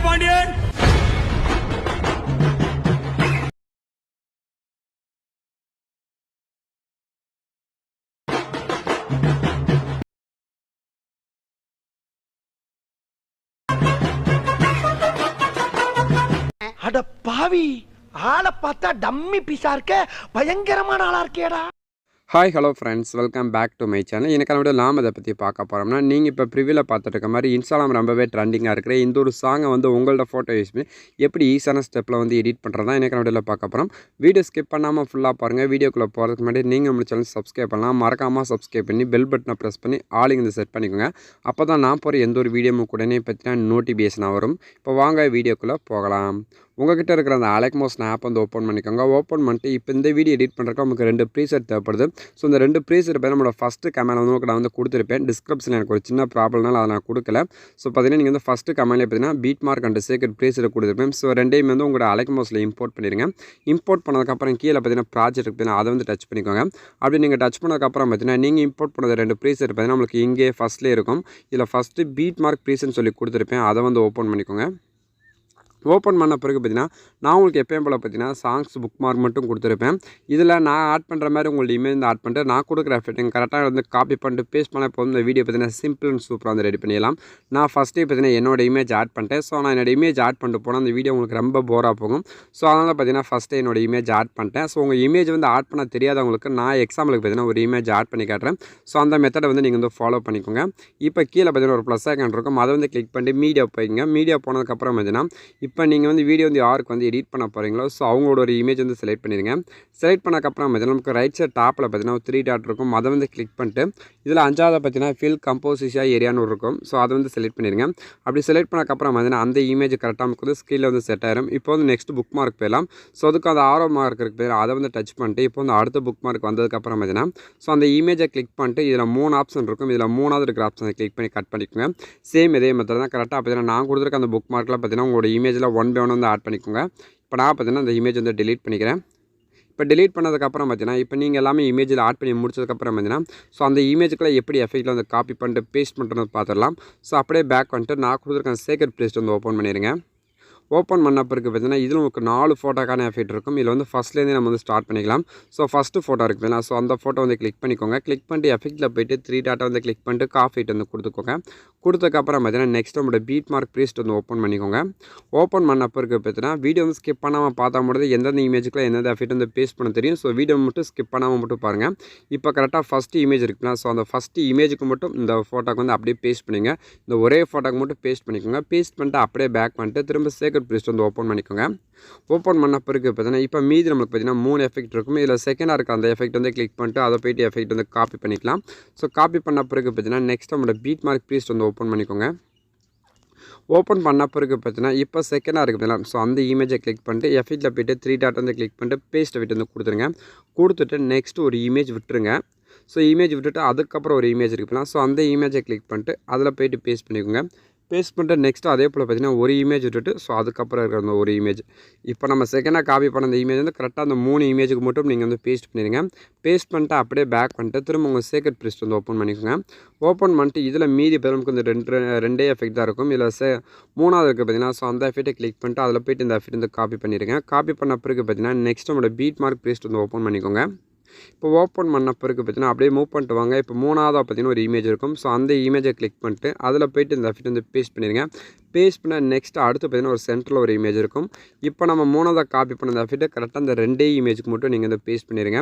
பாண்டியன். அட பாவி, ஆளை பார்த்தா டம்மி பீஸா இருக்க, பயங்கரமான ஆளா இருக்கேடா. Hi hello friends, welcome back to my channel. எனக்கான வீடியோ நாம் அதை பற்றி பார்க்க போகிறோம்னா, நீங்கள் இப்போ ப்ரிவியூவில் பார்த்துட்டு இருக்க மாதிரி இன்ஸ்டாகிராம் ரொம்பவே ட்ரெண்டிங்காக இருக்கிற இந்த ஒரு சாங்கை வந்து உங்களோட ஃபோட்டோ யூஸ் பண்ணி எப்படி ஈஸியான ஸ்டெப்பில் வந்து எடிட் பண்ணுறதா எனக்கான வீடியோவில் பார்க்க போகிறோம். வீடியோ ஸ்கிப் பண்ணாமல் ஃபுல்லாக பாருங்கள். வீடியோக்குள்ளே போகிறதுக்கு முன்னாடி நீங்கள் நம்ம சேனல் சப்ஸ்கிரைப் பண்ணலாம். மறக்காமல் சப்ஸ்கிரைப் பண்ணி பெல் பட்டனை ப்ரெஸ் பண்ணி ஆலிங் இந்த செட் பண்ணிக்கோங்க. அப்போ தான் நான் போகிற எந்த ஒரு வீடியோவும் உடனே பார்த்தீங்கன்னா நோட்டிஃபிகேஷனாக வரும். இப்போ வாங்க வீடியோக்குள்ளே போகலாம். உங்கள்கிட்ட இருக்கிற அந்த அலெக்மோஸ் ஆப் வந்து ஓப்பன் பண்ணிக்கோங்க. ஓப்பன் பண்ணிட்டு இப்போ இந்த வீடியோ எடிட் பண்ணுறதுக்கு நமக்கு 2 ப்ரீசெட் தேவைப்படுது. ஸோ இந்த 2 ப்ரீசெட் பேர் நம்மளோட ஃபஸ்ட்டு கமெண்ட் வந்து உங்களுக்கு நான் வந்து கொடுத்துருப்பேன். டிஸ்கிரிப்ஷனில் எனக்கு ஒரு சின்ன ப்ராப்ளம்னால அதை நான் கொடுக்கல. ஸோ பார்த்தீங்கன்னா நீங்கள் வந்து ஃபஸ்ட்டு கமெண்ட்லேயே பார்த்தீங்கன்னா beat mark and secret preset கொடுத்துருப்பேன். ஸோ ரெண்டையும் வந்து உங்களோட அலெக்மோஸில் இம்போர்ட் பண்ணிடுங்க. இம்போர்ட் பண்ணதுக்கப்புறம் கீழே பார்த்தீங்கன்னா ப்ராஜெக்ட் பார்த்தீங்கன்னா அதை வந்து டச் பண்ணிக்கோங்க. அப்படி நீங்கள் டச் பண்ணதுக்கப்புறம் பார்த்தீங்கன்னா நீங்கள் இம்போர்ட் பண்ணது 2 ப்ரீசெட் பார்த்தீங்கன்னா நம்மளுக்கு இங்கே ஃபஸ்ட்லேயே இருக்கும். இதில் ஃபஸ்ட்டு பீட் மார்க் ப்ரீசெட்னு சொல்லி கொடுத்துருப்பேன். அதை வந்து ஓப்பன் பண்ணிக்கோங்க. ஓப்பன் பண்ண பிறகு பார்த்தீங்கன்னா நான் உங்களுக்கு எப்பயும் போல் பார்த்தீங்கன்னா சாங்ஸ் புக் மார்க் மட்டும் கொடுத்துருப்பேன். இதில் நான் ஆட் பண்ணுற மாதிரி உங்களோட இமேஜ் வந்து ஆட் பண்ணிட்டு நான் கொடுக்குற எஃபெக்ட் கரெக்டாக வந்து காப்பி பண்ணிட்டு பேஸ்ட் பண்ண போதும். இந்த வீடியோ பார்த்தீங்கன்னா சிம்பிள் அண்ட் சூப்பராக வந்து ரெடி பண்ணிடலாம். நான் ஃபஸ்ட்டே பார்த்தீங்கன்னா என்னோட இமேஜ் ஆட் பண்ணிட்டேன். ஸோ நான் என்னோட இமேஜ் ஆட் பண்ணிட்டு போனால் அந்த வீடியோ உங்களுக்கு ரொம்ப போராக போகும். ஸோ அதனால் பார்த்தீங்கன்னா ஃபஸ்ட்டே என்னோட இமேஜ் ஆட் பண்ணிட்டேன். ஸோ உங்கள் இமேஜ் வந்து ஆட் பண்ண தெரியாதவங்களுக்கு நான் எக்ஸாம்பிளுக்கு பார்த்தீங்கன்னா ஒரு இமேஜ் ஆட் பண்ணி காட்டுறேன். ஸோ அந்த மெத்தடை வந்து நீங்கள் வந்து ஃபாலோ பண்ணிக்கோங்க. இப்போ கீழே பார்த்தீங்கன்னா ஒரு ப்ளஸ் ஐக்கான் இருக்கும். அதை வந்து கிளிக் பண்ணி மீடியா போய்ங்க. மீடியா போனதுக்கப்புறம் பார்த்தீங்கன்னா இப்போ நீங்கள் வந்து வீடியோ யாருக்கு வந்து எடிட் பண்ண போகிறீங்களோ ஸோ அவங்களோட ஒரு இமேஜ் வந்து செலக்ட் பண்ணிடுங்க. செலக்ட் பண்ணக்கப்புறம் பார்த்தீங்கன்னா நமக்கு ரைட் சைட் டாப்பில் பார்த்தீங்கன்னா ஒரு 3 டாட் இருக்கும். அதை வந்து கிளிக் பண்ணிட்டு இதில் 5ஆவது பார்த்தீங்கன்னா ஃபில் கம்போசிஷா ஏரியான்னு இருக்கும். ஸோ அதை வந்து செலக்ட் பண்ணிடுங்க. அப்படி செலக்ட் பண்ணக்கப்புறம் பார்த்தீங்கன்னா அந்த இமேஜ் கரெக்டாக நமக்கு வந்து ஸ்க்ரீனில் வந்து செட் ஆயிரும். இப்போ வந்து நெக்ஸ்ட் புக் மார்க் போயிடலாம். ஸோ அதுக்கு அந்த ஆரோ மார்க் இருக்குது, அதை வந்து டச் பண்ணிட்டு இப்போ வந்து அடுத்த புக் மார்க் வந்ததுக்கப்புறம் பார்த்தீங்கன்னா ஸோ அந்த இமேஜை கிளிக் பண்ணிட்டு இதில் 3 ஆப்ஷன் இருக்கும். இதில் 3வது இருக்கிற ஆப்ஷனை கிளிக் பண்ணி கட் பண்ணிக்கோங்க. சேம் இதே மெத்தட் தான் கரெக்டாக பார்த்தீங்கன்னா நான் கொடுத்துருக்க அந்த புக் மார்க்கில் பார்த்தீங்கன்னா உங்களோட இமேஜில் 1 by 1 வந்து ஆட் பண்ணிக்கோங்க. இப்போ நான் பார்த்தீங்கன்னா அந்த இமேஜ் வந்து டெலீட் பண்ணிக்கிறேன். இப்போ டெலீட் பண்ணதுக்கப்புறம் பார்த்தீங்கன்னா இப்போ நீங்கள் எல்லாமே இமேஜில் ஆட் பண்ணி முடிச்சதுக்கப்புறம் பார்த்தீங்கன்னா ஸோ அந்த இமேஜுக்குள்ள எப்படி எஃபெக்ட்டில் வந்து காப்பி பண்ணிட்டு பேஸ்ட் பண்ணுறது பார்த்துடலாம். ஸோ அப்படியே பேக் வந்துட்டு நான் கொடுத்துருக்க சீக்ரெட் ப்ளேஸ் வந்து ஓப்பன் பண்ணிடுங்க. ஓப்பன் பண்ண பிறகு பார்த்தீங்கன்னா இதில் உங்களுக்கு 4 ஃபோட்டோக்கான எஃபெக்ட் இருக்கும். இதில் வந்து ஃபஸ்ட்லேருந்தே நம்ம வந்து ஸ்டார்ட் பண்ணிக்கலாம். ஸோ ஃபஸ்ட்டு ஃபோட்டோ இருக்குதுங்களா, ஸோ அந்த ஃபோட்டோ வந்து கிளிக் பண்ணிக்கோங்க. கிளிக் பண்ணிட்டு எஃபெக்ட்டில் போய்ட்டு 3 டாட்டை வந்து கிளிக் பண்ணிட்டு காஃபி வந்து கொடுத்துக்கோங்க. கொடுத்ததுக்கப்புறம் பார்த்தீங்கன்னா நெக்ஸ்ட் நம்மளோட பீட் மார்க் ப்ரீஸ்ட் வந்து ஓப்பன் பண்ணிக்கோங்க. ஓப்பன் பண்ண பிறகு பார்த்தீங்கன்னா வீடியோ வந்து ஸ்கிப் பண்ணாமல் பார்த்தா மட்டும் எந்தெந்த இமேஜுக்குள்ள எந்தெந்த எஃபெக்ட் வந்து பேஸ்ட் பண்ண தெரியும். ஸோ வீடியோ மட்டும் ஸ்கிப் பண்ணாமல் மட்டும் பாருங்கள். இப்போ கரெக்டாக ஃபஸ்ட்டு இமேஜ் இருக்குங்களா, ஸோ அந்த ஃபஸ்ட்டு இமேஜுக்கு மட்டும் இந்த ஃபோட்டோக்கு வந்து அப்படியே பேஸ்ட் பண்ணிங்க. இந்த ஒரே ஃபோட்டோக்கு மட்டும் பேஸ்ட் பண்ணிக்கோங்க. பேஸ்ட் பண்ணிட்டு அப்படியே பேக் பண்ணிட்டு திரும்ப சீக்ரெட் ப்ளேஸ் வந்து ஓப்பன் பண்ணிக்கோங்க. ஓப்பன் பண்ண பிறகு பார்த்தீங்கன்னா இப்போ மீதி நம்மளுக்கு பார்த்தீங்கன்னா 3 எஃபெக்ட் இருக்கும். இதில் செகண்டாக இருக்க அந்த எஃபெக்ட் வந்து கிளிக் பண்ணிட்டு அதை போய்ட்டு எஃபெக்ட் வந்து காப்பி பண்ணிக்கலாம். ஸோ காப்பி பண்ண பிறகு பார்த்தீங்கன்னா நெக்ஸ்ட் நம்மளோட பீட் மார்க் ப்ரீஸ்ட் வந்து ஓப்பன் பண்ணிக்கோங்க. ஓப்பன் பண்ண பிறகு பார்த்தீங்கன்னா இப்போ செகண்டாக இருக்குதுங்களா, ஸோ அந்த இமேஜை கிளிக் பண்ணிட்டு எஃபெக்ட்டில் போய்ட்டு 3 டாட் வந்து கிளிக் பண்ணிட்டு பேஸ்ட் எஃபெக்ட் வந்து கொடுத்துருங்க. கொடுத்துட்டு நெக்ஸ்ட் ஒரு இமேஜ் விட்டுருங்க. ஸோ இமேஜ் விட்டுட்டு அதுக்கப்புறம் ஒரு இமேஜ் இருக்குதுங்களா, ஸோ அந்த இமேஜை கிளிக் பண்ணிட்டு அதில் போய்ட்டு பேஸ்ட் பண்ணிக்கோங்க. பேஸ்ட் பண்ணிட்டு நெக்ஸ்ட்டு அதே போல் பார்த்தீங்கன்னா ஒரு இமேஜ் விட்டுட்டு ஸோ அதுக்கப்புறம் இருக்கிற அந்த ஒரு இமேஜ் இப்போ நம்ம செகண்டாக காப்பி பண்ண அந்த இமேஜ் வந்து கரெக்டாக அந்த 3 இமேஜுக்கு மட்டும் நீங்கள் வந்து பேஸ்ட் பண்ணிடுங்க. பேஸ்ட் பண்ணிட்டு அப்படியே பேக் பண்ணிட்டு திரும்ப உங்கள் சீக்ரெட் ப்ளேஸ் வந்து ஓப்பன் பண்ணிக்கோங்க. ஓப்பன் பண்ணிட்டு இதில் மீதி பேர் நமக்கு இந்த ரெண்டே எஃபெக்ட் தான் இருக்கும். இதில் 3ஆவது இருக்குது பார்த்தீங்கன்னா ஸோ அந்த எஃபெக்ட்டை கிளிக் பண்ணிட்டு அதில் போய்ட்டு இந்த எஃபெக்ட் வந்து காப்பி பண்ணிடுங்க. காப்பி பண்ண பிறகு பார்த்தீங்கன்னா நெக்ஸ்ட் நம்மளோட பீட் மார்க் ப்ளேஸ் வந்து ஓப்பன் பண்ணிக்கோங்க. இப்போ ஓப்பன் பண்ண பிறகு பார்த்தீங்கன்னா அப்படியே மூவ் பண்ணிட்டு வாங்க. இப்போ 3ஆவதாக பார்த்தீங்கன்னா ஒரு இமேஜ் இருக்கும். ஸோ அந்த இமேஜை கிளிக் பண்ணிட்டு அதில் போய்ட்டு இந்த எஃபெக்ட் வந்து பேஸ்ட் பண்ணிடுங்க. பேஸ்ட் பண்ண நெக்ஸ்ட் அடுத்து பார்த்தீங்கன்னா ஒரு சென்டரில் ஒரு இமேஜ் இருக்கும். இப்போ நம்ம 3ஆவதாக காப்பி பண்ண அந்த எஃபெக்ட்டை கரெக்டாக அந்த 2 இமேஜுக்கு மட்டும் நீங்கள் வந்து பேஸ்ட் பண்ணிடுங்க.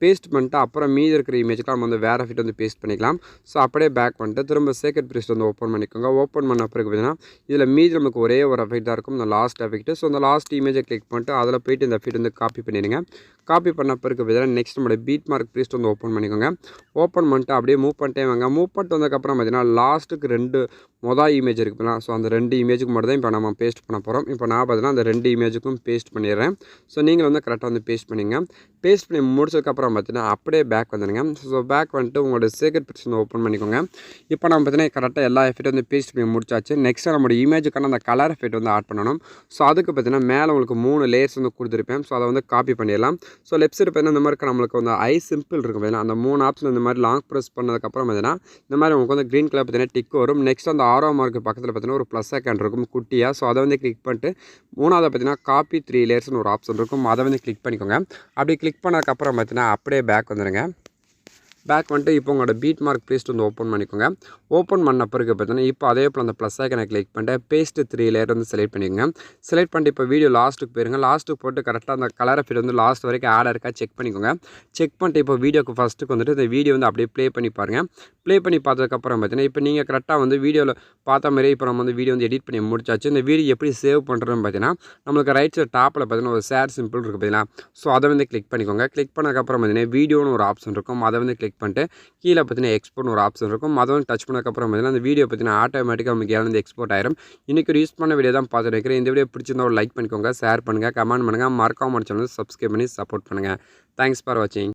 பேஸ்ட் பண்ணிட்டு அப்புறம் மீதி இருக்கிற இமேஜுக்கு நம்ம வந்து வேறு எஃபெக்ட் வந்து பேஸ்ட் பண்ணிக்கலாம். ஸோ அப்படியே பேக் பண்ணிட்டு திரும்ப சீக்ரெட் ப்ளேஸ் வந்து ஓப்பன் பண்ணிக்கோங்க. ஓப்பன் பண்ண பிறகு பார்த்தீங்கன்னா இதில் மீதி நமக்கு ஒரே ஒரு எஃபெக்ட் தான் இருக்கும், இந்த லாஸ்ட் எஃபெக்ட். ஸோ அந்த லாஸ்ட் இமேஜை கிளிக் பண்ணிட்டு அதில் போய்ட்டு இந்த எஃபெக்ட் வந்து காப்பி பண்ணிடுங்க. காப்பி பண்ண பிறகு பார்த்தீங்கன்னா நெக்ஸ்ட் நம்மளோட பீட் மார்க் ப்ளேஸ் வந்து ஓப்பன் பண்ணிக்கோங்க. ஓப்பன் பண்ணிட்டு அப்படியே மூவ் பண்ணிட்டே வாங்க. மூவ் பண்ணிட்டு வந்ததுக்கப்புறம் பார்த்தீங்கன்னா லாஸ்ட்டுக்கு 2 இமேஜ் இருக்குதுங்களா, ஸோ அந்த 2 இமேஜுக்கு மட்டும் தான் இப்போ நம்ம பேஸ்ட் பண்ண போகிறோம். இப்போ நான் பார்த்தீங்கன்னா அந்த 2 இமேஜுக்கும் பேஸ்ட் பண்ணிடுறேன். ஸோ நீங்கள் வந்து கரெக்டாக வந்து பேஸ்ட் பண்ணிங்க. பேஸ்ட் பண்ணி முடிச்சதுக்கப்புறம் பார்த்தீங்கன்னா அப்படியே பேக் வந்துடுங்க. ஸோ பேக் வந்துட்டு உங்களோட சீக்ரெட் ப்ளேஸ் வந்து ஓப்பன் பண்ணிக்கோங்க. இப்போ நம்ம பார்த்தீங்கன்னா கரெக்டாக எல்லா எஃபெக்ட் வந்து பேஸ்ட் பண்ணி முடிச்சாச்சு. நெக்ஸ்ட் நம்மளோட இமேஜுக்கான அந்த கலர் எஃபெக்ட் வந்து ஆட் பண்ணணும். ஸோ அதுக்கு பார்த்தீங்கன்னா மேலே உங்களுக்கு 3 லேயர்ஸ் வந்து கொடுத்துருப்பேன். ஸோ அதை வந்து காப்பி பண்ணிடலாம். ஸோ லெஃப்ட் சைடு பார்த்தீங்கன்னா இந்த மாதிரி நம்மளுக்கு வந்து ஐ சிம்பிள் இருக்கும் பார்த்தீங்கன்னா அந்த 3 ஆப்ஷன் இந்த மாதிரி லாங் ப்ரெஸ் பண்ணதுக்கப்புறம் பார்த்தீங்கன்னா இந்த மாதிரி உங்களுக்கு வந்து க்ரீன் கலர் பார்த்தீங்கன்னா டிக் வரும். நெக்ஸ்ட் அந்த 6ஆம் மார்க்கு பக்கத்தில் பார்த்தீங்கன்னா ஒரு ப்ளஸ் ஐக்கான் இருக்கும் குட்டியாக. ஸோ அதை வந்து கிளிக் பண்ணிட்டு 3வது பார்த்தீங்கன்னா காப்பி 3 லேயர்ஸ்னு ஒரு ஆப்ஷன் இருக்கும். அதை வந்து கிளிக் பண்ணிக்கோங்க. அப்படி கிளிக் பண்ணதுக்கப்புறம் பார்த்தீங்கன்னா அப்படியே பேக் வந்துடுங்க. பேக் வந்துட்டு இப்போ உங்களோட பீட் மார்க் பேஸ்ட் வந்து ஓப்பன் பண்ணிக்கோங்க. ஓப்பன் பண்ண பிறகு பார்த்தீங்கன்னா இப்போ அதே போல் அந்த ப்ளஸ் ஐக்கனை கிளிக் பண்ணிட்டு பேஸ்ட் 3 லேயர் வந்து செலக்ட் பண்ணிக்கோங்க. செலக்ட் பண்ணிட்டு இப்போ வீடியோ லாஸ்ட்டுக்கு போயிருங்க. லாஸ்ட்டுக்கு போட்டு கரெக்டாக அந்த கலரை ஃபீட் வந்து லாஸ்ட் வரைக்கும் ஆட் இருக்கா செக் பண்ணிக்கோங்க. செக் பண்ணிட்டு இப்போ வீடியோக்கு ஃபஸ்ட்டுக்கு வந்துட்டு இந்த வீடியோ வந்து அப்படியே ப்ளே பண்ணி பாருங்கள். ப்ளே பண்ணி பார்த்ததுக்கப்புறம் பார்த்தீங்கன்னா இப்போ நீங்கள் கரெக்டாக வந்து வீடியோவில் பார்த்த மாதிரி இப்போ நம்ம வந்து வீடியோ வந்து எடிட் பண்ணி முடிச்சாச்சு. இந்த வீடியோ எப்படி சேவ் பண்ணுறதுன்னு பார்த்தீங்கன்னா நம்மளுக்கு ரைட் சைடு டாப்பில் பார்த்தீங்கன்னா ஒரு ஷேர் சிம்பிள் இருக்குது பார்த்தீங்கன்னா. ஸோ அதை வந்து கிளிக் பண்ணிக்கோங்க. கிளிக் பண்ணதுக்கப்புறம் பார்த்தீங்கன்னா வீடியோன்னு ஒரு ஆப்ஷன் இருக்கும். அதை வந்து கிளிக் பண்ணிட்டு கீழே பார்த்தீங்கன்னா எக்ஸ்போர்ட்னு ஒரு ஆப்ஷன் இருக்கும். அதை வந்து டச் பண்ணதுக்கப்புறம் பார்த்தீங்கன்னா அந்த வீடியோ பார்த்தீங்கன்னா ஆட்டோமேட்டிக்காக நமக்கு வந்து எக்ஸ்போர்ட் ஆயிரும். இன்றைக்கி ஒரு யூஸ் பண்ண வீடியோ தான் பார்த்துட்டு இருக்கிறேன். இந்த வீடியோ பிடிச்சிருந்தா ஒரு லைக் பண்ணிக்கோங்க, ஷேர் பண்ணுங்கள், கமெண்ட் பண்ணுங்கள், மறக்காம சேனல் சப்ஸ்கிரைப் பண்ணி சப்போர்ட் பண்ணுங்கள். தேங்க்ஸ் ஃபார் வாட்சிங்.